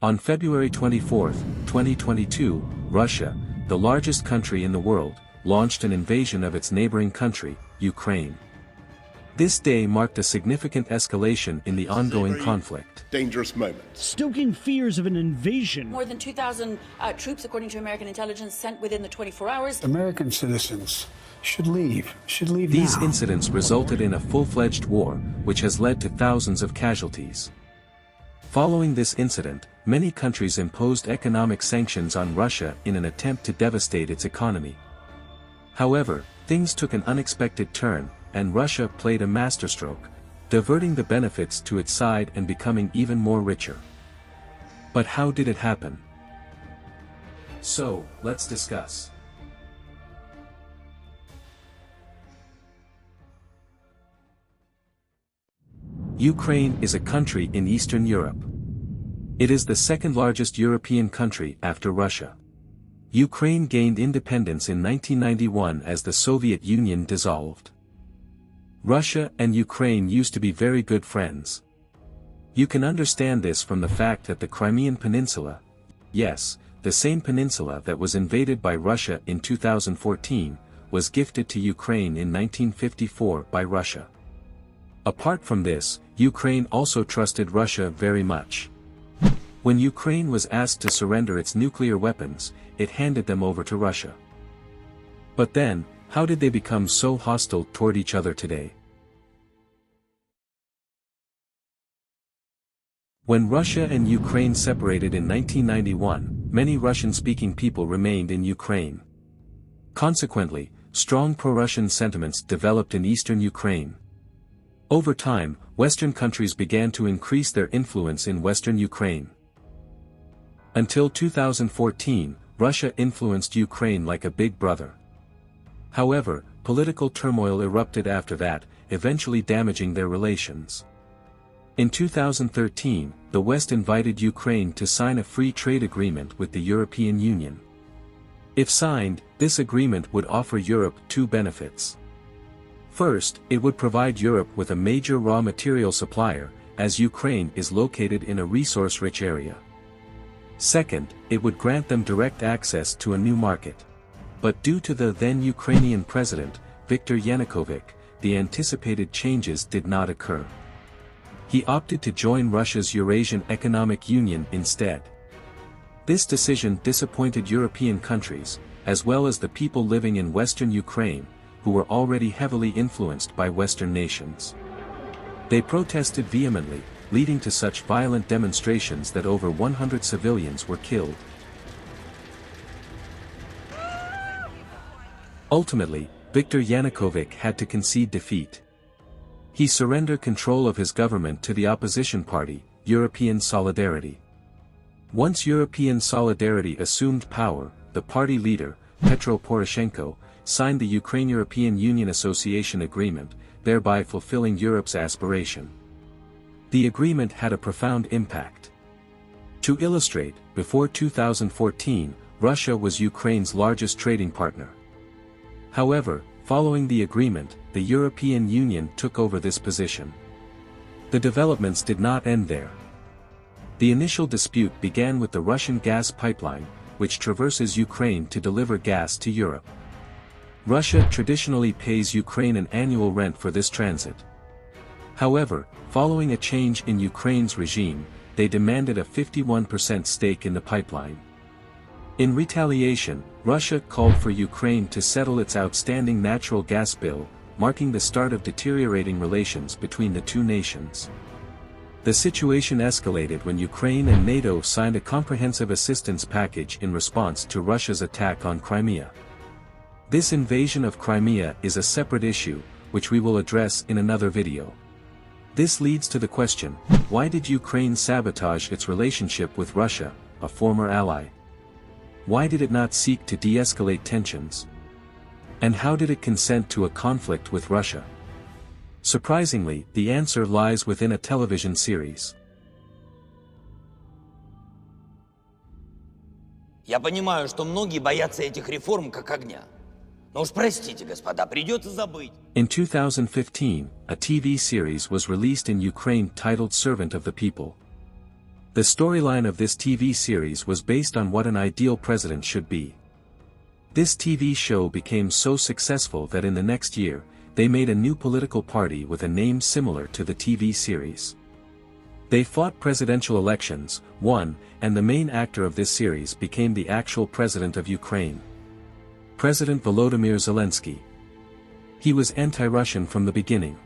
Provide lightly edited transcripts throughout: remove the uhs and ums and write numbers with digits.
On February 24, 2022, Russia, the largest country in the world, launched an invasion of its neighboring country, Ukraine. This day marked a significant escalation in the ongoing conflict. Dangerous moment. Stoking fears of an invasion. More than 2,000 troops, according to American intelligence, sent within the 24 hours. American citizens should leave These now. incidents resulted in a full-fledged war, which has led to thousands of casualties. Following this incident, many countries imposed economic sanctions on Russia in an attempt to devastate its economy. However, things took an unexpected turn, and Russia played a masterstroke, diverting the benefits to its side and becoming even more richer. But how did it happen? So, let's discuss. Ukraine is a country in Eastern Europe. It is the second largest European country after Russia. Ukraine gained independence in 1991 as the Soviet Union dissolved. Russia and Ukraine used to be very good friends. You can understand this from the fact that the Crimean Peninsula, yes, the same peninsula that was invaded by Russia in 2014, was gifted to Ukraine in 1954 by Russia. Apart from this, Ukraine also trusted Russia very much. When Ukraine was asked to surrender its nuclear weapons, it handed them over to Russia. But then, how did they become so hostile toward each other today? When Russia and Ukraine separated in 1991, many Russian-speaking people remained in Ukraine. Consequently, strong pro-Russian sentiments developed in eastern Ukraine. Over time, Western countries began to increase their influence in western Ukraine. Until 2014, Russia influenced Ukraine like a big brother. However, political turmoil erupted after that, eventually damaging their relations. In 2013, the West invited Ukraine to sign a free trade agreement with the European Union. If signed, this agreement would offer Europe two benefits. First, it would provide Europe with a major raw material supplier, as Ukraine is located in a resource-rich area. Second, it would grant them direct access to a new market. But due to the then Ukrainian president, Viktor Yanukovych, the anticipated changes did not occur. He opted to join Russia's Eurasian Economic Union instead. This decision disappointed European countries, as well as the people living in western Ukraine, who were already heavily influenced by Western nations. They protested vehemently, leading to such violent demonstrations that over 100 civilians were killed. Ultimately, Viktor Yanukovych had to concede defeat. He surrendered control of his government to the opposition party, European Solidarity. Once European Solidarity assumed power, the party leader, Petro Poroshenko, signed the Ukraine-European Union Association Agreement, thereby fulfilling Europe's aspiration. The agreement had a profound impact. To illustrate, before 2014, Russia was Ukraine's largest trading partner. However, following the agreement, the European Union took over this position. The developments did not end there. The initial dispute began with the Russian gas pipeline, which traverses Ukraine to deliver gas to Europe. Russia traditionally pays Ukraine an annual rent for this transit. However, following a change in Ukraine's regime, they demanded a 51% stake in the pipeline. In retaliation, Russia called for Ukraine to settle its outstanding natural gas bill, marking the start of deteriorating relations between the two nations. The situation escalated when Ukraine and NATO signed a comprehensive assistance package in response to Russia's attack on Crimea. This invasion of Crimea is a separate issue, which we will address in another video. This leads to the question, why did Ukraine sabotage its relationship with Russia, a former ally? Why did it not seek to de-escalate tensions? And how did it consent to a conflict with Russia? Surprisingly, the answer lies within a television series. Я понимаю, что многие боятся этих реформ как огня. Но уж простите, господа, придется забыть. In 2015, a TV series was released in Ukraine titled Servant of the People. The storyline of this TV series was based on what an ideal president should be. This TV show became so successful that in the next year, they made a new political party with a name similar to the TV series. They fought presidential elections, won, and the main actor of this series became the actual president of Ukraine. President Volodymyr Zelensky. He was anti-Russian from the beginning.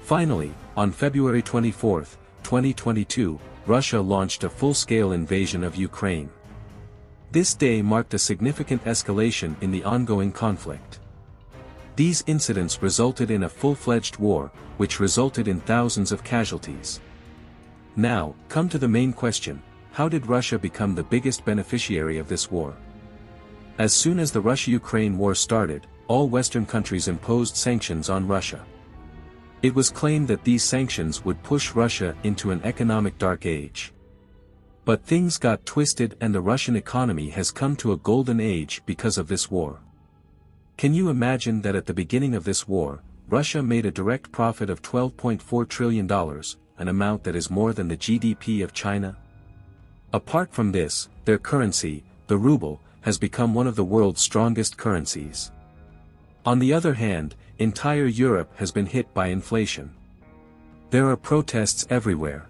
Finally, on February 24, 2022, Russia launched a full-scale invasion of Ukraine. This day marked a significant escalation in the ongoing conflict. These incidents resulted in a full-fledged war, which resulted in thousands of casualties. Now, come to the main question: how did Russia become the biggest beneficiary of this war? As soon as the Russia-Ukraine war started, all Western countries imposed sanctions on Russia. It was claimed that these sanctions would push Russia into an economic dark age. But things got twisted and the Russian economy has come to a golden age because of this war. Can you imagine that at the beginning of this war, Russia made a direct profit of $12.4 trillion, an amount that is more than the GDP of China? Apart from this, their currency, the ruble, has become one of the world's strongest currencies. On the other hand, entire Europe has been hit by inflation. There are protests everywhere.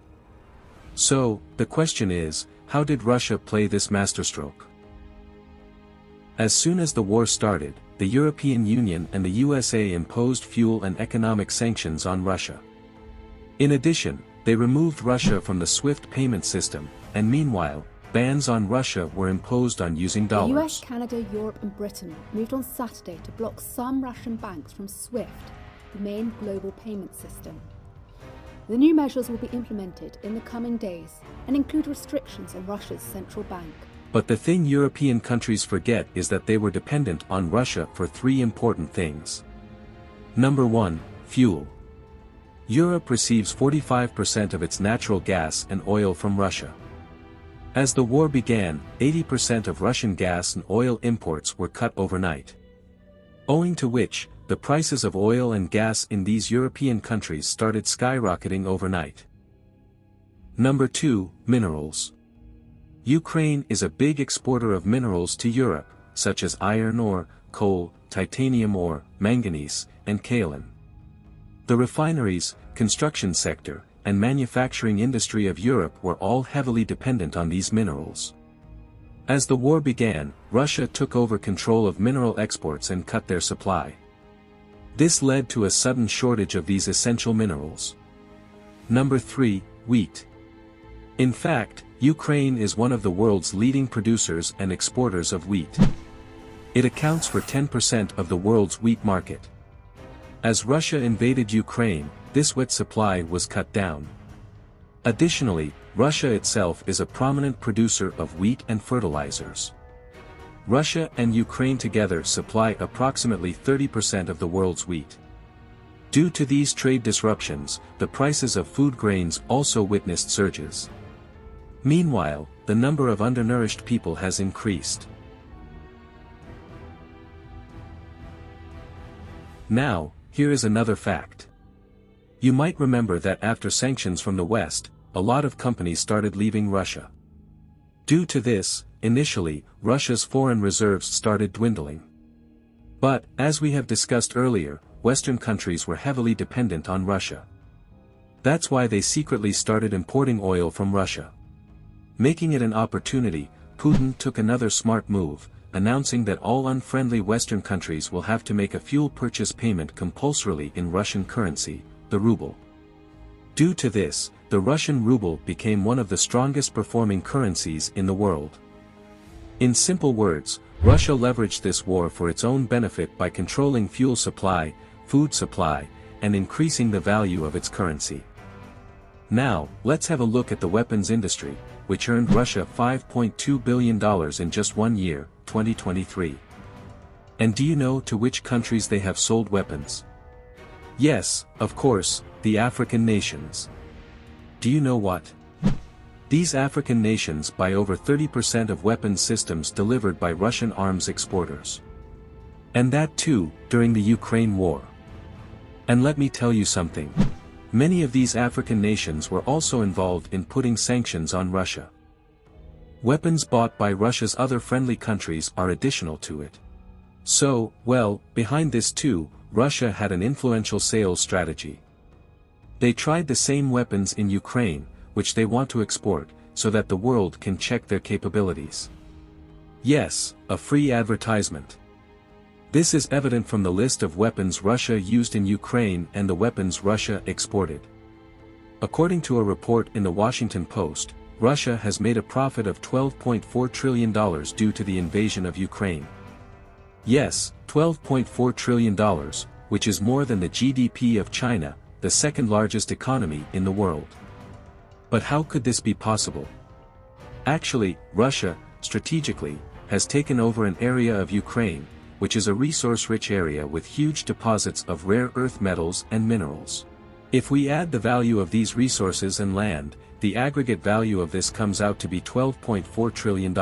So, the question is, how did Russia play this masterstroke? As soon as the war started, the European Union and the USA imposed fuel and economic sanctions on Russia. In addition, they removed Russia from the SWIFT payment system, and meanwhile, bans on Russia were imposed on using dollars. The US, Canada, Europe and Britain moved on Saturday to block some Russian banks from SWIFT, the main global payment system. The new measures will be implemented in the coming days and include restrictions on Russia's central bank. But the thing European countries forget is that they were dependent on Russia for three important things. Number 1, fuel. Europe receives 45% of its natural gas and oil from Russia. As the war began, 80% of Russian gas and oil imports were cut overnight. Owing to which, the prices of oil and gas in these European countries started skyrocketing overnight. Number 2, minerals. Ukraine is a big exporter of minerals to Europe, such as iron ore, coal, titanium ore, manganese, and kaolin. The refineries, construction sector, and manufacturing industry of Europe were all heavily dependent on these minerals. As the war began, Russia took over control of mineral exports and cut their supply. This led to a sudden shortage of these essential minerals. Number 3, wheat. In fact, Ukraine is one of the world's leading producers and exporters of wheat. It accounts for 10% of the world's wheat market. As Russia invaded Ukraine, this wheat supply was cut down. Additionally, Russia itself is a prominent producer of wheat and fertilizers. Russia and Ukraine together supply approximately 30% of the world's wheat. Due to these trade disruptions, the prices of food grains also witnessed surges. Meanwhile, the number of undernourished people has increased. Now, here is another fact. You might remember that after sanctions from the West, a lot of companies started leaving Russia. Due to this, initially, Russia's foreign reserves started dwindling. But, as we have discussed earlier, Western countries were heavily dependent on Russia. That's why they secretly started importing oil from Russia. Making it an opportunity, Putin took another smart move, announcing that all unfriendly Western countries will have to make a fuel purchase payment compulsorily in Russian currency, the ruble. Due to this, the Russian ruble became one of the strongest performing currencies in the world. In simple words, Russia leveraged this war for its own benefit by controlling fuel supply, food supply, and increasing the value of its currency. Now, let's have a look at the weapons industry, which earned Russia $5.2 billion in just 1 year, 2023. And do you know to which countries they have sold weapons? Yes, of course, the African nations. Do you know what? These African nations buy over 30% of weapons systems delivered by Russian arms exporters. And that too, during the Ukraine war. And let me tell you something. Many of these African nations were also involved in putting sanctions on Russia. Weapons bought by Russia's other friendly countries are additional to it. So, well, behind this too, Russia had an influential sales strategy. They tried the same weapons in Ukraine, which they want to export, so that the world can check their capabilities. Yes, a free advertisement. This is evident from the list of weapons Russia used in Ukraine and the weapons Russia exported. According to a report in the Washington Post, Russia has made a profit of $12.4 trillion due to the invasion of Ukraine. Yes, $12.4 trillion, which is more than the GDP of China, the second largest economy in the world. But how could this be possible? Actually, Russia, strategically, has taken over an area of Ukraine, which is a resource-rich area with huge deposits of rare earth metals and minerals. If we add the value of these resources and land, the aggregate value of this comes out to be $12.4 trillion.